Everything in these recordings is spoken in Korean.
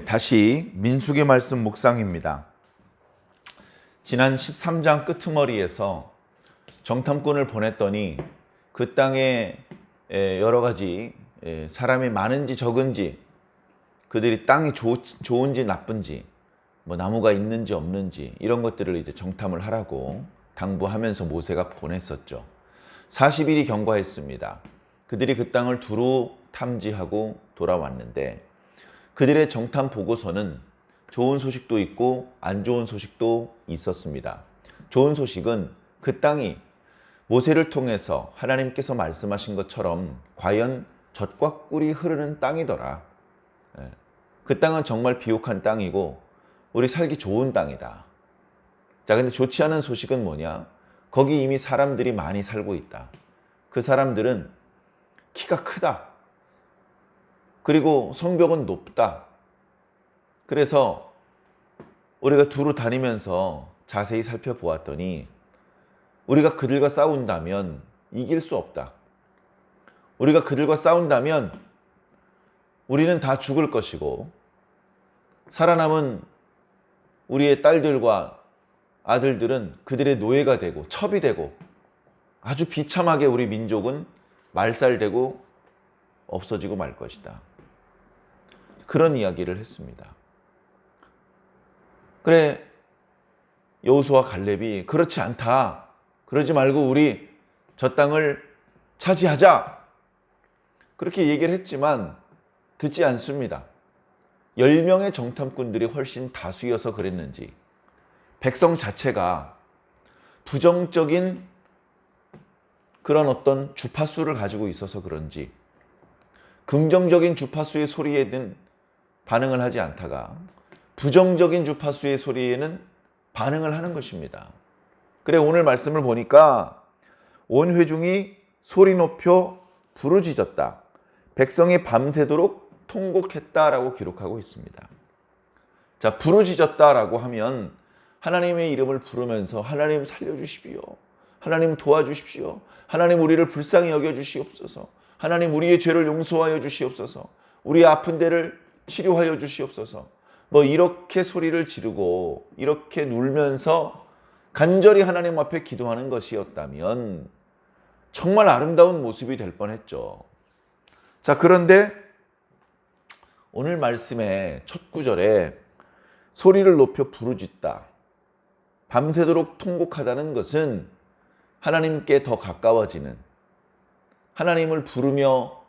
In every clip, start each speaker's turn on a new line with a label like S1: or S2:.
S1: 다시 민수기 말씀 묵상입니다. 지난 13장 끄트머리에서 정탐꾼을 보냈더니 그 땅에 여러 가지 사람이 많은지 적은지, 그들이 땅이 좋은지 나쁜지, 뭐 나무가 있는지 없는지 이런 것들을 이제 정탐을 하라고 당부하면서 모세가 보냈었죠. 40일이 경과했습니다. 그들이 그 땅을 두루 탐지하고 돌아왔는데 그들의 정탐 보고서는 좋은 소식도 있고 안 좋은 소식도 있었습니다. 좋은 소식은 그 땅이 모세를 통해서 하나님께서 말씀하신 것처럼 과연 젖과 꿀이 흐르는 땅이더라. 그 땅은 정말 비옥한 땅이고 우리 살기 좋은 땅이다. 자, 근데 좋지 않은 소식은 뭐냐? 거기 이미 사람들이 많이 살고 있다. 그 사람들은 키가 크다. 그리고 성벽은 높다. 그래서 우리가 두루 다니면서 자세히 살펴보았더니 우리가 그들과 싸운다면 이길 수 없다. 우리가 그들과 싸운다면 우리는 다 죽을 것이고 살아남은 우리의 딸들과 아들들은 그들의 노예가 되고 첩이 되고 아주 비참하게 우리 민족은 말살되고 없어지고 말 것이다. 그런 이야기를 했습니다. 그래, 여호수아와 갈렙이 그렇지 않다. 그러지 말고 우리 저 땅을 차지하자. 그렇게 얘기를 했지만 듣지 않습니다. 10명의 정탐꾼들이 훨씬 다수여서 그랬는지 백성 자체가 부정적인 그런 어떤 주파수를 가지고 있어서 그런지 긍정적인 주파수의 소리에는 반응을 하지 않다가 부정적인 주파수의 소리에는 반응을 하는 것입니다. 그래, 오늘 말씀을 보니까 온 회중이 소리 높여 부르짖었다. 백성이 밤새도록 통곡했다라고 기록하고 있습니다. 자, 부르짖었다라고 하면 하나님의 이름을 부르면서 하나님 살려주십시오. 하나님 도와주십시오. 하나님 우리를 불쌍히 여겨주시옵소서. 하나님 우리의 죄를 용서하여 주시옵소서. 우리 아픈 데를 치료하여 주시옵소서. 뭐 이렇게 소리를 지르고 이렇게 울면서 간절히 하나님 앞에 기도하는 것이었다면 정말 아름다운 모습이 될 뻔했죠. 자, 그런데 오늘 말씀의 첫 구절에 소리를 높여 부르짖다, 밤새도록 통곡하다는 것은 하나님께 더 가까워지는, 하나님을 부르며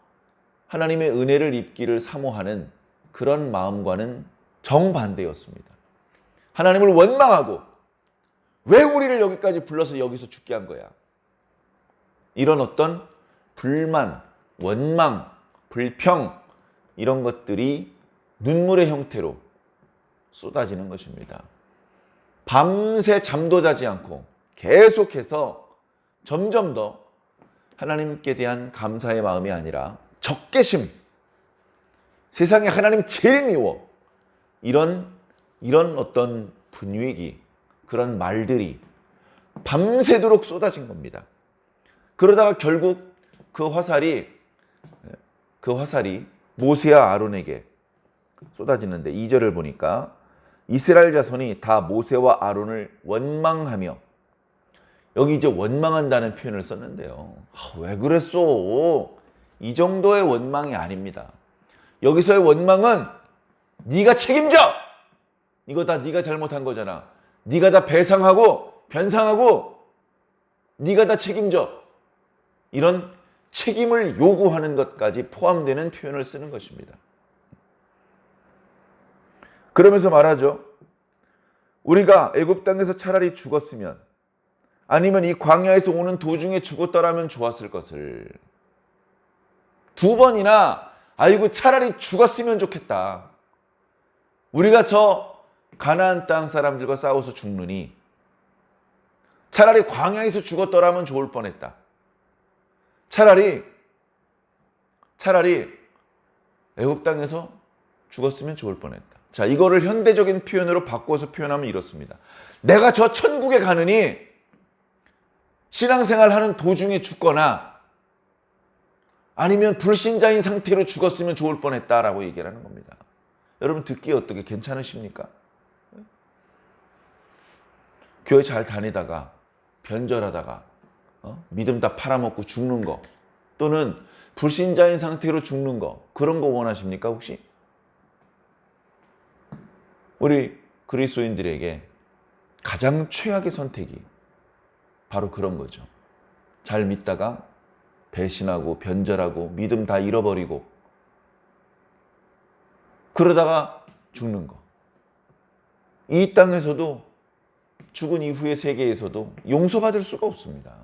S1: 하나님의 은혜를 입기를 사모하는 그런 마음과는 정반대였습니다. 하나님을 원망하고 왜 우리를 여기까지 불러서 여기서 죽게 한 거야? 이런 어떤 불만, 원망, 불평 이런 것들이 눈물의 형태로 쏟아지는 것입니다. 밤새 잠도 자지 않고 계속해서 점점 더 하나님께 대한 감사의 마음이 아니라 적개심, 세상에 하나님 제일 미워, 이런 어떤 분위기, 그런 말들이 밤새도록 쏟아진 겁니다. 그러다가 결국 그 화살이 모세와 아론에게 쏟아지는데 2절을 보니까 이스라엘 자손이 다 모세와 아론을 원망하며, 여기 이제 원망한다는 표현을 썼는데요. 왜 그랬어? 이 정도의 원망이 아닙니다. 여기서의 원망은 네가 책임져! 이거 다 네가 잘못한 거잖아. 네가 다 배상하고 변상하고 네가 다 책임져. 이런 책임을 요구하는 것까지 포함되는 표현을 쓰는 것입니다. 그러면서 말하죠. 우리가 애굽 땅에서 차라리 죽었으면, 아니면 이 광야에서 오는 도중에 죽었더라면 좋았을 것을. 2번이나 아이고 차라리 죽었으면 좋겠다. 우리가 저 가나안 땅 사람들과 싸워서 죽느니 차라리 광야에서 죽었더라면 좋을 뻔했다. 차라리 애굽 땅에서 죽었으면 좋을 뻔했다. 자, 이거를 현대적인 표현으로 바꿔서 표현하면 이렇습니다. 내가 저 천국에 가느니 신앙생활 하는 도중에 죽거나 아니면 불신자인 상태로 죽었으면 좋을 뻔했다라고 얘기를 하는 겁니다. 여러분 듣기에 어떻게 괜찮으십니까? 교회 잘 다니다가 변절하다가 믿음 다 팔아먹고 죽는 거, 또는 불신자인 상태로 죽는 거, 그런 거 원하십니까 혹시? 우리 그리스도인들에게 가장 최악의 선택이 바로 그런 거죠. 잘 믿다가 배신하고 변절하고 믿음 다 잃어버리고 그러다가 죽는 거. 이 땅에서도 죽은 이후의 세계에서도 용서받을 수가 없습니다.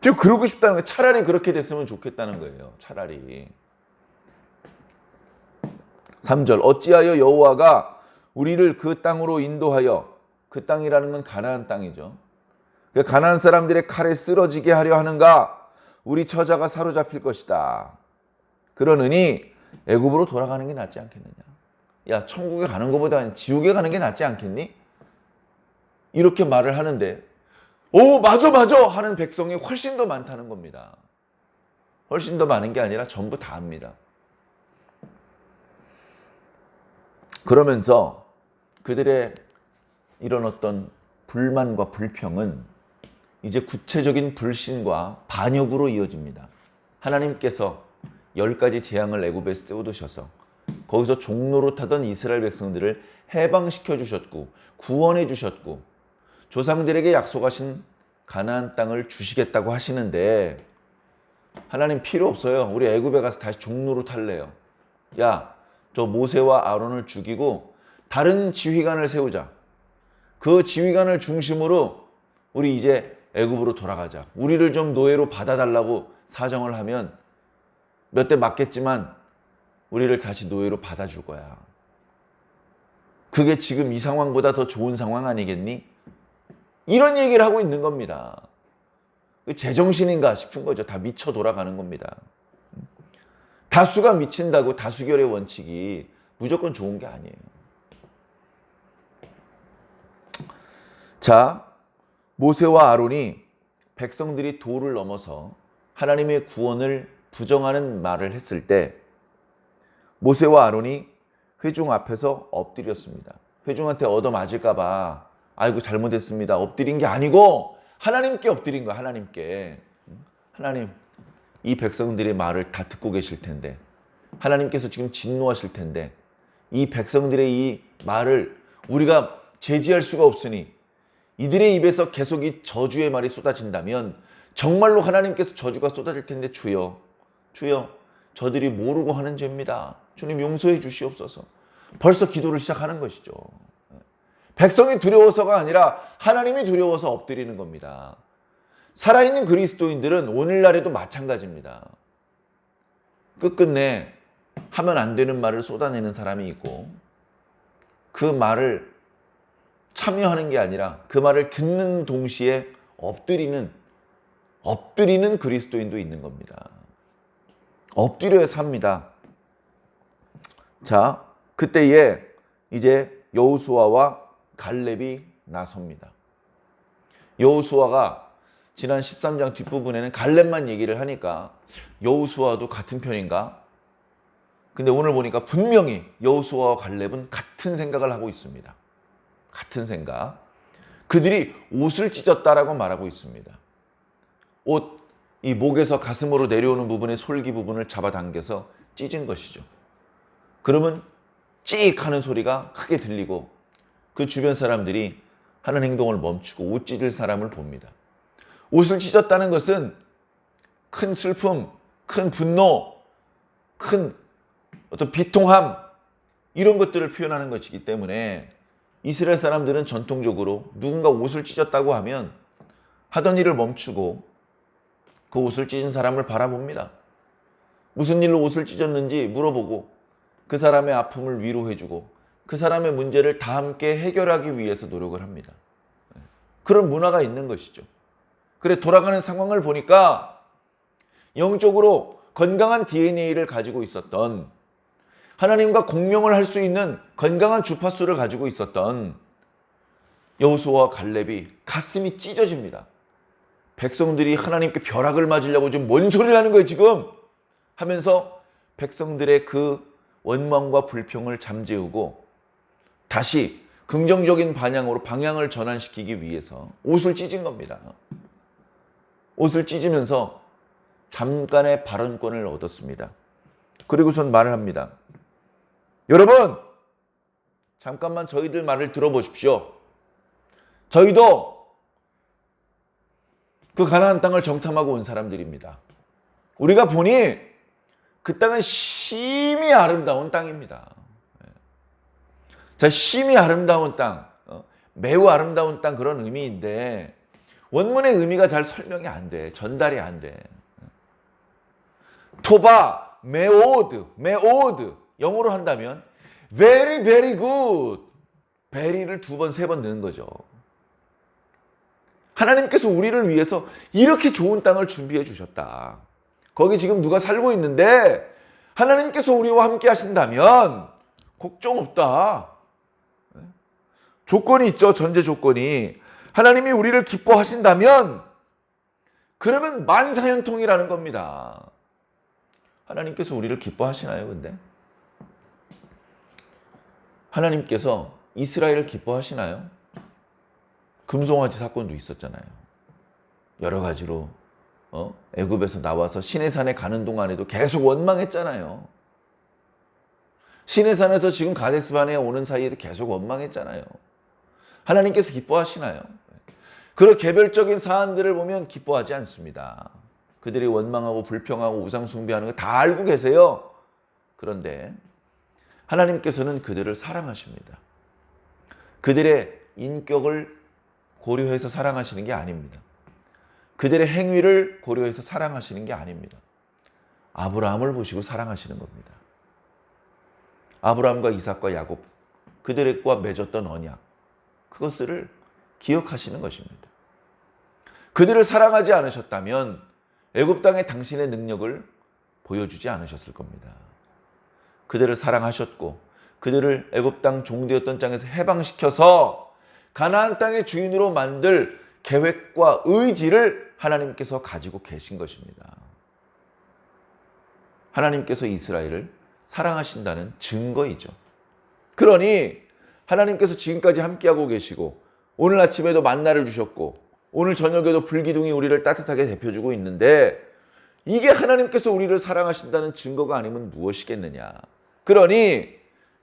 S1: 즉 그러고 싶다는 거예요. 차라리 그렇게 됐으면 좋겠다는 거예요. 차라리. 3절 어찌하여 여호와가 우리를 그 땅으로 인도하여, 그 땅이라는 건 가나안 땅이죠. 그 가나안 사람들의 칼에 쓰러지게 하려 하는가? 우리 처자가 사로잡힐 것이다. 그러느니 애굽으로 돌아가는 게 낫지 않겠느냐. 야, 천국에 가는 것보다 지옥에 가는 게 낫지 않겠니? 이렇게 말을 하는데 오 맞아 하는 백성이 훨씬 더 많다는 겁니다. 훨씬 더 많은 게 아니라 전부 다 합니다. 그러면서 그들의 이런 어떤 불만과 불평은 이제 구체적인 불신과 반역으로 이어집니다. 하나님께서 10가지 재앙을 애굽에 쏟으셔서 거기서 종로로 타던 이스라엘 백성들을 해방시켜 주셨고 구원해 주셨고 조상들에게 약속하신 가나안 땅을 주시겠다고 하시는데 하나님 필요 없어요. 우리 애굽에 가서 다시 종로로 탈래요. 야, 저 모세와 아론을 죽이고 다른 지휘관을 세우자. 그 지휘관을 중심으로 우리 이제 애굽으로 돌아가자. 우리를 좀 노예로 받아달라고 사정을 하면 몇 대 맞겠지만 우리를 다시 노예로 받아줄 거야. 그게 지금 이 상황보다 더 좋은 상황 아니겠니? 이런 얘기를 하고 있는 겁니다. 제정신인가 싶은 거죠. 다 미쳐 돌아가는 겁니다. 다수가 미친다고 다수결의 원칙이 무조건 좋은 게 아니에요. 자, 모세와 아론이 백성들이 도를 넘어서 하나님의 구원을 부정하는 말을 했을 때 모세와 아론이 회중 앞에서 엎드렸습니다. 회중한테 얻어맞을까 봐 아이고 잘못했습니다. 엎드린 게 아니고 하나님께 엎드린 거야. 하나님께. 하나님, 이 백성들의 말을 다 듣고 계실 텐데 하나님께서 지금 진노하실 텐데 이 백성들의 이 말을 우리가 제지할 수가 없으니 이들의 입에서 계속 이 저주의 말이 쏟아진다면 정말로 하나님께서 저주가 쏟아질 텐데 주여 저들이 모르고 하는 죄입니다. 주님 용서해 주시옵소서. 벌써 기도를 시작하는 것이죠. 백성이 두려워서가 아니라 하나님이 두려워서 엎드리는 겁니다. 살아있는 그리스도인들은 오늘날에도 마찬가지입니다. 끝끝내 하면 안 되는 말을 쏟아내는 사람이 있고 그 말을 참여하는 게 아니라 그 말을 듣는 동시에 엎드리는 그리스도인도 있는 겁니다. 엎드려야 삽니다. 자, 그때에 이제 여호수아와 갈렙이 나섭니다. 여호수아가 지난 13장 뒷부분에는 갈렙만 얘기를 하니까 여호수아도 같은 편인가? 근데 오늘 보니까 분명히 여호수아와 갈렙은 같은 생각을 하고 있습니다. 같은 생각. 그들이 옷을 찢었다라고 말하고 있습니다. 옷, 이 목에서 가슴으로 내려오는 부분의 솔기 부분을 잡아당겨서 찢은 것이죠. 그러면 찍 하는 소리가 크게 들리고 그 주변 사람들이 하는 행동을 멈추고 옷 찢을 사람을 봅니다. 옷을 찢었다는 것은 큰 슬픔, 큰 분노, 큰 어떤 비통함 이런 것들을 표현하는 것이기 때문에 이스라엘 사람들은 전통적으로 누군가 옷을 찢었다고 하면 하던 일을 멈추고 그 옷을 찢은 사람을 바라봅니다. 무슨 일로 옷을 찢었는지 물어보고 그 사람의 아픔을 위로해주고 그 사람의 문제를 다 함께 해결하기 위해서 노력을 합니다. 그런 문화가 있는 것이죠. 그래 돌아가는 상황을 보니까 영적으로 건강한 DNA를 가지고 있었던 하나님과 공명을 할 수 있는 건강한 주파수를 가지고 있었던 여호수아와 갈렙이 가슴이 찢어집니다. 백성들이 하나님께 벼락을 맞으려고 지금 뭔 소리를 하는 거예요 지금? 하면서 백성들의 그 원망과 불평을 잠재우고 다시 긍정적인 방향을 전환시키기 위해서 옷을 찢은 겁니다. 옷을 찢으면서 잠깐의 발언권을 얻었습니다. 그리고선 말을 합니다. 여러분, 잠깐만 저희들 말을 들어보십시오. 저희도 그 가나안 땅을 정탐하고 온 사람들입니다. 우리가 보니 그 땅은 심히 아름다운 땅입니다. 자, 심히 아름다운 땅, 매우 아름다운 땅, 그런 의미인데 원문의 의미가 잘 설명이 안 돼. 전달이 안 돼. 토바, 메오드, 영어로 한다면 very, very good. very를 2번, 3번 넣은 거죠. 하나님께서 우리를 위해서 이렇게 좋은 땅을 준비해 주셨다. 거기 지금 누가 살고 있는데 하나님께서 우리와 함께 하신다면 걱정 없다. 조건이 있죠. 전제 조건이. 하나님이 우리를 기뻐하신다면 그러면 만사형통이라는 겁니다. 하나님께서 우리를 기뻐하시나요, 근데? 하나님께서 이스라엘을 기뻐하시나요? 금송아지 사건도 있었잖아요. 여러 가지로 애굽에서 나와서 시내산에 가는 동안에도 계속 원망했잖아요. 시내산에서 지금 가데스바네에 오는 사이에도 계속 원망했잖아요. 하나님께서 기뻐하시나요? 그런 개별적인 사안들을 보면 기뻐하지 않습니다. 그들이 원망하고 불평하고 우상 숭배하는 거 다 알고 계세요. 그런데 하나님께서는 그들을 사랑하십니다. 그들의 인격을 고려해서 사랑하시는 게 아닙니다. 그들의 행위를 고려해서 사랑하시는 게 아닙니다. 아브라함을 보시고 사랑하시는 겁니다. 아브라함과 이삭과 야곱, 그들과 맺었던 언약, 그것을 기억하시는 것입니다. 그들을 사랑하지 않으셨다면 애굽 땅에 당신의 능력을 보여주지 않으셨을 겁니다. 그들을 사랑하셨고 그들을 애굽 땅 종되었던 땅에서 해방시켜서 가나안 땅의 주인으로 만들 계획과 의지를 하나님께서 가지고 계신 것입니다. 하나님께서 이스라엘을 사랑하신다는 증거이죠. 그러니 하나님께서 지금까지 함께하고 계시고 오늘 아침에도 만나를 주셨고 오늘 저녁에도 불기둥이 우리를 따뜻하게 데펴주고 있는데 이게 하나님께서 우리를 사랑하신다는 증거가 아니면 무엇이겠느냐. 그러니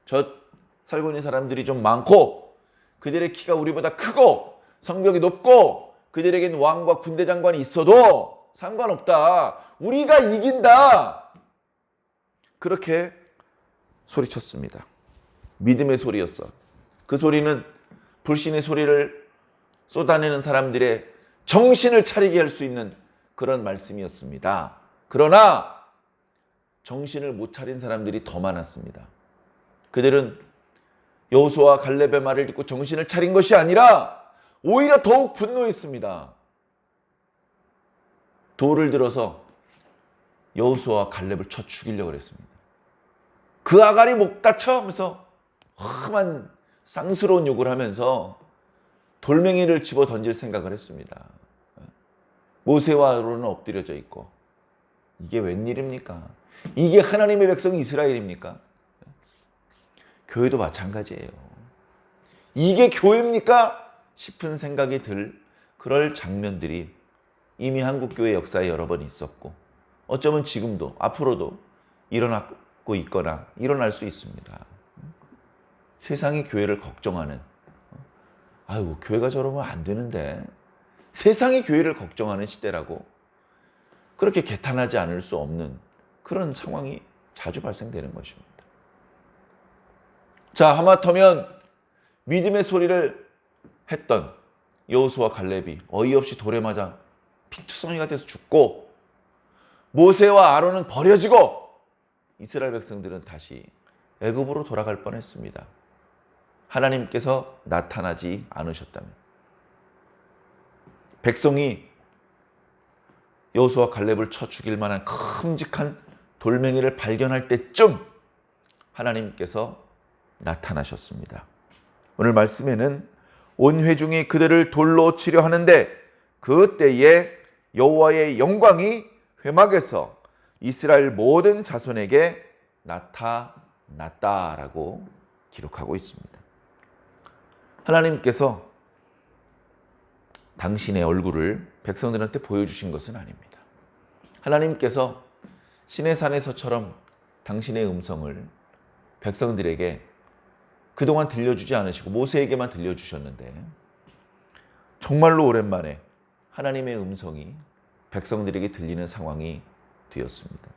S1: 저 살고 있는 사람들이 좀 많고 그들의 키가 우리보다 크고 성벽이 높고 그들에겐 왕과 군대 장관이 있어도 상관없다. 우리가 이긴다. 그렇게 소리쳤습니다. 믿음의 소리였어. 그 소리는 불신의 소리를 쏟아내는 사람들의 정신을 차리게 할 수 있는 그런 말씀이었습니다. 그러나 정신을 못 차린 사람들이 더 많았습니다. 그들은 여호수아와 갈렙의 말을 듣고 정신을 차린 것이 아니라 오히려 더욱 분노했습니다. 돌을 들어서 여호수아와 갈렙을 쳐 죽이려고 했습니다. 그 아가리 목 다쳐 하면서 험한 쌍스러운 욕을 하면서 돌멩이를 집어 던질 생각을 했습니다. 모세와 아론은 엎드려져 있고 이게 웬일입니까? 이게 하나님의 백성 이스라엘입니까? 교회도 마찬가지예요. 이게 교회입니까? 싶은 생각이 들 그럴 장면들이 이미 한국교회 역사에 여러 번 있었고 어쩌면 지금도 앞으로도 일어나고 있거나 일어날 수 있습니다. 세상이 교회를 걱정하는, 아이고 교회가 저러면 안 되는데, 세상이 교회를 걱정하는 시대라고 그렇게 개탄하지 않을 수 없는 그런 상황이 자주 발생되는 것입니다. 자, 하마터면 믿음의 소리를 했던 여호수아 갈렙이 어이없이 돌에 맞아 피투성이가 돼서 죽고 모세와 아론은 버려지고 이스라엘 백성들은 다시 애굽으로 돌아갈 뻔했습니다. 하나님께서 나타나지 않으셨다면. 백성이 여호수아 갈렙을 쳐 죽일 만한 큼직한 돌멩이를 발견할 때쯤 하나님께서 나타나셨습니다. 오늘 말씀에는 온 회중이 그들을 돌로 치려 하는데 그때에 여호와의 영광이 회막에서 이스라엘 모든 자손에게 나타나셨다. 났다라고 기록하고 있습니다. 하나님께서 당신의 얼굴을 백성들한테 보여주신 것은 아닙니다. 하나님께서 시내산에서처럼 당신의 음성을 백성들에게 그동안 들려주지 않으시고 모세에게만 들려주셨는데 정말로 오랜만에 하나님의 음성이 백성들에게 들리는 상황이 되었습니다.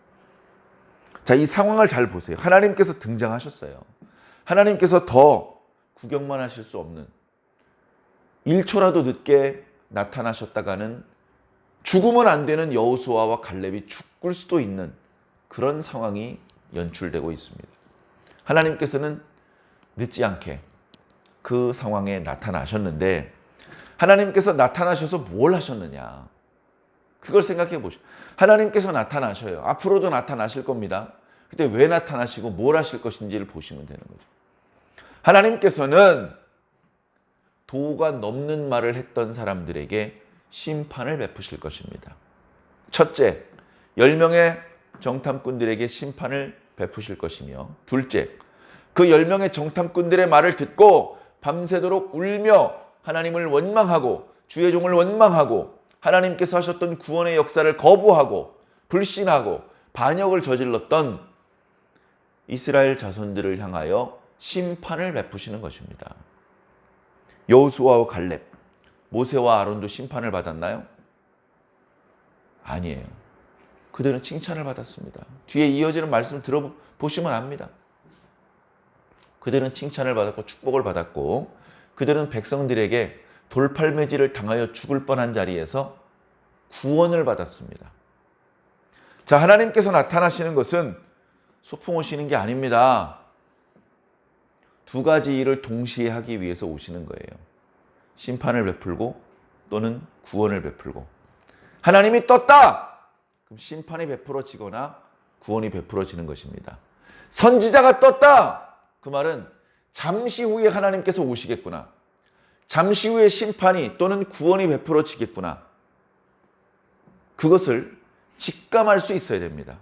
S1: 자, 이 상황을 잘 보세요. 하나님께서 등장하셨어요. 하나님께서 더 구경만 하실 수 없는 1초라도 늦게 나타나셨다가는 죽으면 안 되는 여호수아와 갈렙이 죽을 수도 있는 그런 상황이 연출되고 있습니다. 하나님께서는 늦지 않게 그 상황에 나타나셨는데 하나님께서 나타나셔서 뭘 하셨느냐? 그걸 생각해 보시죠. 하나님께서 나타나셔요. 앞으로도 나타나실 겁니다. 근데 왜 나타나시고 뭘 하실 것인지를 보시면 되는 거죠. 하나님께서는 도가 넘는 말을 했던 사람들에게 심판을 베푸실 것입니다. 첫째, 10명의 정탐꾼들에게 심판을 베푸실 것이며, 둘째, 그 10명의 정탐꾼들의 말을 듣고 밤새도록 울며 하나님을 원망하고 주의 종을 원망하고 하나님께서 하셨던 구원의 역사를 거부하고 불신하고 반역을 저질렀던 이스라엘 자손들을 향하여 심판을 베푸시는 것입니다. 여호수아와 갈렙, 모세와 아론도 심판을 받았나요? 아니에요. 그들은 칭찬을 받았습니다. 뒤에 이어지는 말씀을 들어보시면 압니다. 그들은 칭찬을 받았고 축복을 받았고 그들은 백성들에게 돌팔매질을 당하여 죽을 뻔한 자리에서 구원을 받았습니다. 자, 하나님께서 나타나시는 것은 소풍 오시는 게 아닙니다. 두 가지 일을 동시에 하기 위해서 오시는 거예요. 심판을 베풀고 또는 구원을 베풀고. 하나님이 떴다! 그럼 심판이 베풀어지거나 구원이 베풀어지는 것입니다. 선지자가 떴다! 그 말은 잠시 후에 하나님께서 오시겠구나. 잠시 후에 심판이 또는 구원이 베풀어지겠구나. 그것을 직감할 수 있어야 됩니다.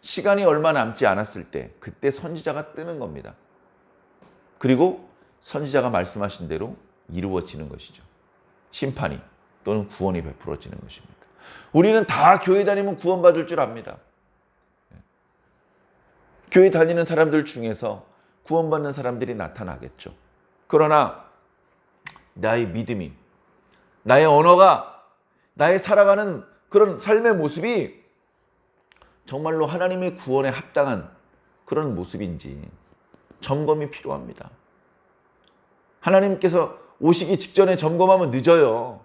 S1: 시간이 얼마 남지 않았을 때 그때 선지자가 뜨는 겁니다. 그리고 선지자가 말씀하신 대로 이루어지는 것이죠. 심판이 또는 구원이 베풀어지는 것입니다. 우리는 다 교회 다니면 구원받을 줄 압니다. 교회 다니는 사람들 중에서 구원받는 사람들이 나타나겠죠. 그러나 나의 믿음이, 나의 언어가, 나의 살아가는 그런 삶의 모습이 정말로 하나님의 구원에 합당한 그런 모습인지 점검이 필요합니다. 하나님께서 오시기 직전에 점검하면 늦어요.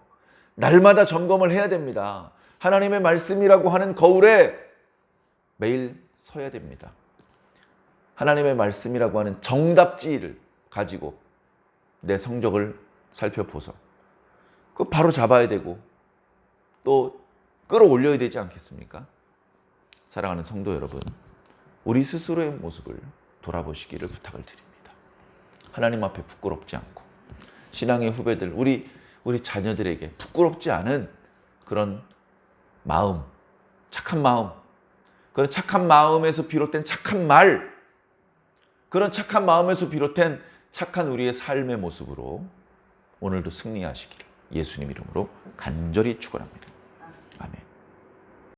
S1: 날마다 점검을 해야 됩니다. 하나님의 말씀이라고 하는 거울에 매일 서야 됩니다. 하나님의 말씀이라고 하는 정답지를 가지고 내 성적을 살펴보서 그 바로 잡아야 되고 또 끌어올려야 되지 않겠습니까? 사랑하는 성도 여러분, 우리 스스로의 모습을 돌아보시기를 부탁을 드립니다. 하나님 앞에 부끄럽지 않고 신앙의 후배들, 우리 자녀들에게 부끄럽지 않은 그런 마음, 착한 마음, 그런 착한 마음에서 비롯된 착한 말, 그런 착한 마음에서 비롯된 착한 우리의 삶의 모습으로 오늘도 승리하시기를 예수님 이름으로 간절히 축원합니다.